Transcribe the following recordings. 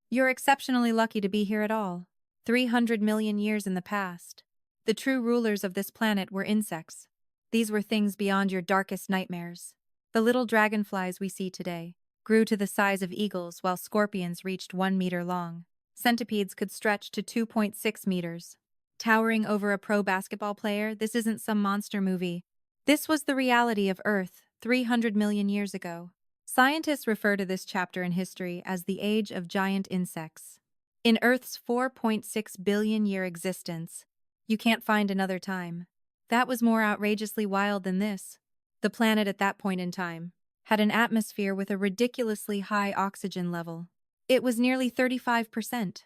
You're exceptionally lucky to be here at all. 300 million years in the past. The true rulers of this planet were insects. These were things beyond your darkest nightmares. The little dragonflies we see today grew to the size of eagles while scorpions reached 1 meter long. Centipedes could stretch to 2.6 meters. Towering over a pro basketball player, this isn't some monster movie. This was the reality of Earth 300 million years ago. Scientists refer to this chapter in history as the Age of Giant Insects. In Earth's 4.6 billion year existence, you can't find another time. That was more outrageously wild than this. The planet at that point in time had an atmosphere with a ridiculously high oxygen level. It was nearly 35%.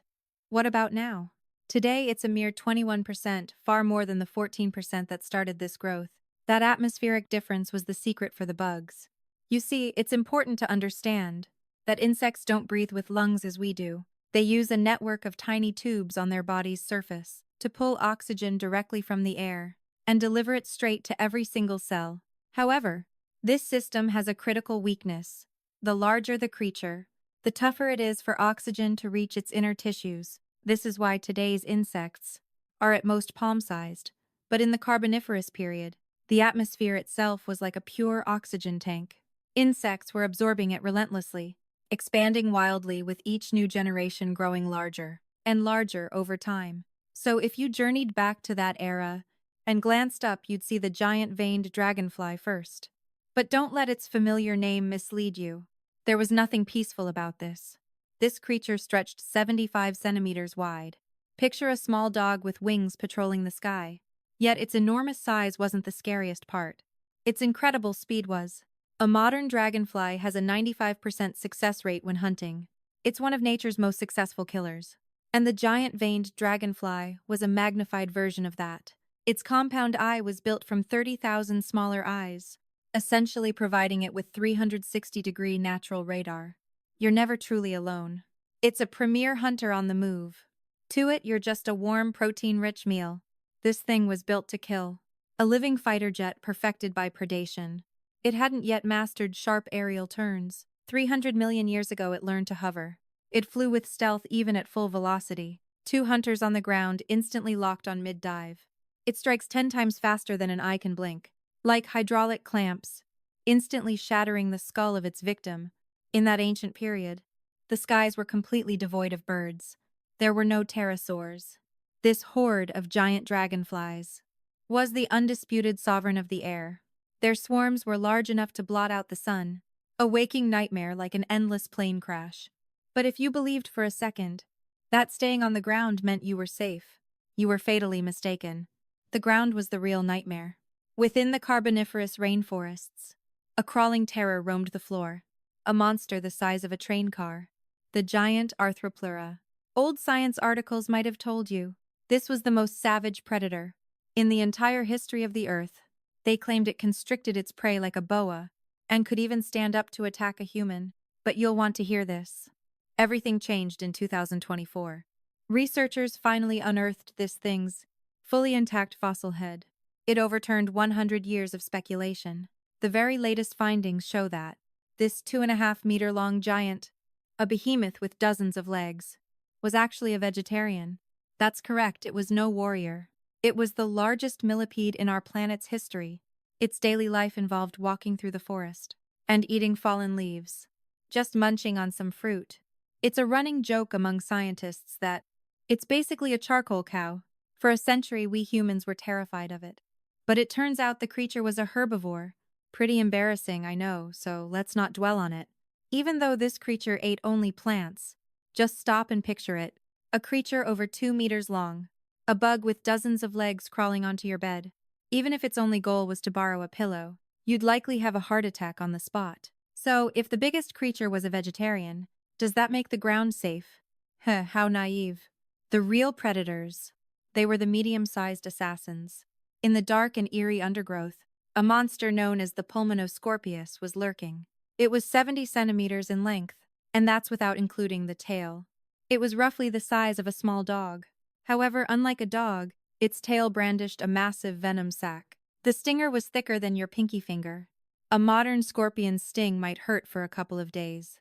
What about now? Today it's a mere 21%, far more than the 14% that started this growth. That atmospheric difference was the secret for the bugs. You see, it's important to understand that insects don't breathe with lungs as we do. They use a network of tiny tubes on their body's surface to pull oxygen directly from the air and deliver it straight to every single cell. However, this system has a critical weakness. The larger the creature, the tougher it is for oxygen to reach its inner tissues. This is why today's insects are at most palm-sized. But in the Carboniferous period, the atmosphere itself was like a pure oxygen tank. Insects were absorbing it relentlessly, expanding wildly with each new generation growing larger and larger over time. So if you journeyed back to that era and glanced up, you'd see the giant veined dragonfly first. But don't let its familiar name mislead you. There was nothing peaceful about this. This creature stretched 75 centimeters wide. Picture a small dog with wings patrolling the sky. Yet its enormous size wasn't the scariest part. Its incredible speed was. A modern dragonfly has a 95% success rate when hunting. It's one of nature's most successful killers. And the giant veined dragonfly was a magnified version of that. Its compound eye was built from 30,000 smaller eyes, essentially providing it with 360-degree natural radar. You're never truly alone. It's a premier hunter on the move. To it, you're just a warm, protein-rich meal. This thing was built to kill. A living fighter jet perfected by predation. It hadn't yet mastered sharp aerial turns. 300 million years ago it learned to hover. It flew with stealth even at full velocity. Two hunters on the ground instantly locked on mid-dive. It strikes 10 times faster than an eye can blink. Like hydraulic clamps, instantly shattering the skull of its victim. In that ancient period, the skies were completely devoid of birds. There were no pterosaurs. This horde of giant dragonflies was the undisputed sovereign of the air. Their swarms were large enough to blot out the sun, a waking nightmare like an endless plane crash. But if you believed for a second that staying on the ground meant you were safe, you were fatally mistaken. The ground was the real nightmare. Within the Carboniferous rainforests, a crawling terror roamed the floor, a monster the size of a train car, the giant Arthropleura. Old science articles might have told you this was the most savage predator in the entire history of the Earth. They claimed it constricted its prey like a boa and could even stand up to attack a human. But you'll want to hear this. Everything changed in 2024. Researchers finally unearthed this thing's fully intact fossil head. It overturned 100 years of speculation. The very latest findings show that this 2.5-meter-long giant, a behemoth with dozens of legs, was actually a vegetarian. That's correct, it was no warrior. It was the largest millipede in our planet's history. Its daily life involved walking through the forest and eating fallen leaves, just munching on some fruit. It's a running joke among scientists that it's basically a charcoal cow. For a century, we humans were terrified of it. But it turns out the creature was a herbivore. Pretty embarrassing, I know, so let's not dwell on it. Even though this creature ate only plants, just stop and picture it. A creature over 2 meters long. A bug with dozens of legs crawling onto your bed. Even if its only goal was to borrow a pillow, you'd likely have a heart attack on the spot. So, if the biggest creature was a vegetarian, does that make the ground safe? How naive. The real predators. They were the medium-sized assassins. In the dark and eerie undergrowth, a monster known as the Pulmonoscorpius was lurking. It was 70 centimeters in length, and that's without including the tail. It was roughly the size of a small dog. However, unlike a dog, its tail brandished a massive venom sac. The stinger was thicker than your pinky finger. A modern scorpion's sting might hurt for a couple of days.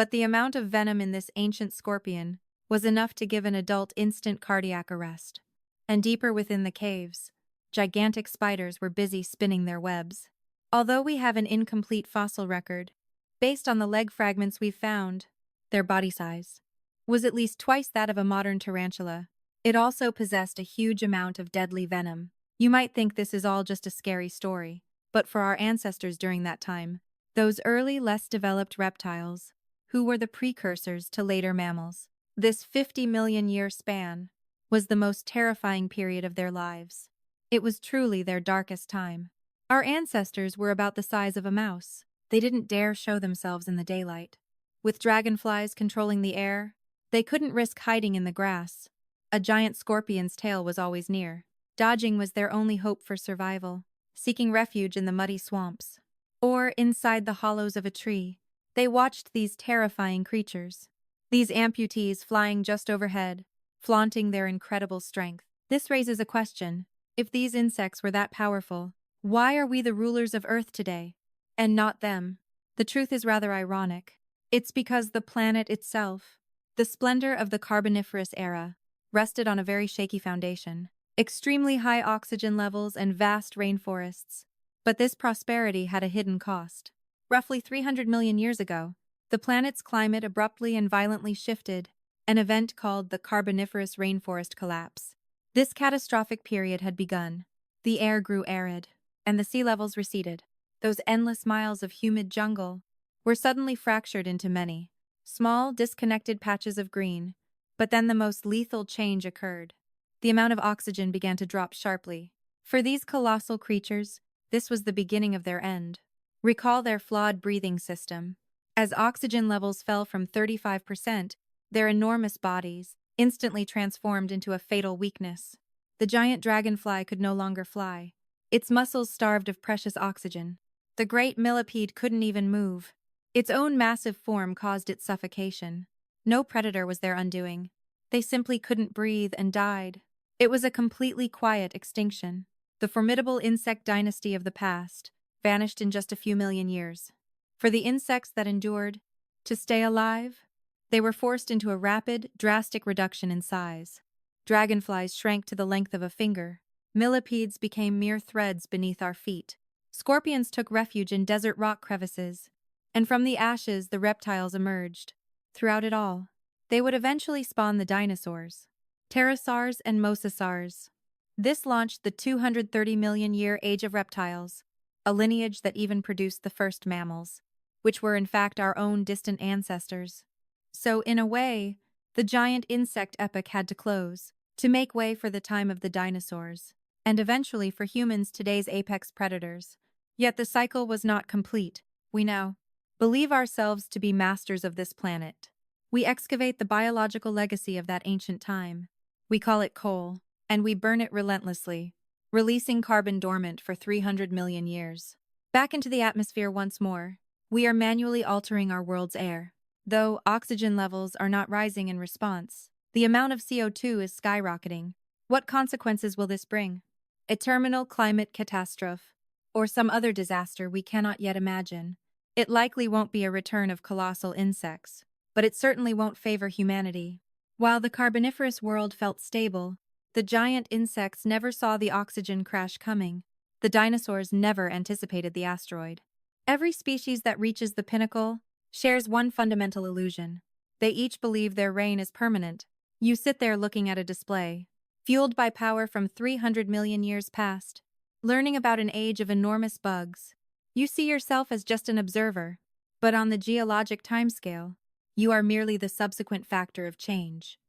But the amount of venom in this ancient scorpion was enough to give an adult instant cardiac arrest. And deeper within the caves, gigantic spiders were busy spinning their webs. Although we have an incomplete fossil record, based on the leg fragments we've found, their body size was at least twice that of a modern tarantula. It also possessed a huge amount of deadly venom. You might think this is all just a scary story, but for our ancestors during that time, those early, less developed reptiles, who were the precursors to later mammals, this 50 million year span was the most terrifying period of their lives. It was truly their darkest time. Our ancestors were about the size of a mouse. They didn't dare show themselves in the daylight. With dragonflies controlling the air, they couldn't risk hiding in the grass. A giant scorpion's tail was always near. Dodging was their only hope for survival, seeking refuge in the muddy swamps. Or inside the hollows of a tree, they watched these terrifying creatures. These amputees flying just overhead, flaunting their incredible strength. This raises a question. If these insects were that powerful, why are we the rulers of Earth today, and not them? The truth is rather ironic. It's because the planet itself, the splendor of the Carboniferous era, rested on a very shaky foundation. Extremely high oxygen levels and vast rainforests. But this prosperity had a hidden cost. Roughly 300 million years ago, the planet's climate abruptly and violently shifted, an event called the Carboniferous rainforest collapse. This catastrophic period had begun. The air grew arid, and the sea levels receded. Those endless miles of humid jungle were suddenly fractured into many small, disconnected patches of green. But then the most lethal change occurred. The amount of oxygen began to drop sharply. For these colossal creatures, this was the beginning of their end. Recall their flawed breathing system. As oxygen levels fell from 35%, their enormous bodies instantly transformed into a fatal weakness. The giant dragonfly could no longer fly. Its muscles starved of precious oxygen. The great millipede couldn't even move. Its own massive form caused its suffocation. No predator was their undoing. They simply couldn't breathe and died. It was a completely quiet extinction. The formidable insect dynasty of the past vanished in just a few million years. For the insects that endured, to stay alive, they were forced into a rapid, drastic reduction in size. Dragonflies shrank to the length of a finger. Millipedes became mere threads beneath our feet. Scorpions took refuge in desert rock crevices. And from the ashes, the reptiles emerged. Throughout it all, they would eventually spawn the dinosaurs, pterosaurs and mosasaurs. This launched the 230 million year age of reptiles, a lineage that even produced the first mammals, which were in fact our own distant ancestors. So, in a way, the giant insect epoch had to close, to make way for the time of the dinosaurs, and eventually for humans, today's apex predators. Yet the cycle was not complete. We now believe ourselves to be masters of this planet. We excavate the biological legacy of that ancient time. We call it coal, and we burn it relentlessly, releasing carbon dormant for 300 million years. Back into the atmosphere once more, we are manually altering our world's air. Though oxygen levels are not rising in response, the amount of CO2 is skyrocketing. What consequences will this bring? A terminal climate catastrophe, or some other disaster we cannot yet imagine. It likely won't be a return of colossal insects, but it certainly won't favor humanity. While the Carboniferous world felt stable, the giant insects never saw the oxygen crash coming. The dinosaurs never anticipated the asteroid. Every species that reaches the pinnacle shares one fundamental illusion. They each believe their reign is permanent. You sit there looking at a display, fueled by power from 300 million years past, learning about an age of enormous bugs. You see yourself as just an observer, but on the geologic timescale, you are merely the subsequent factor of change.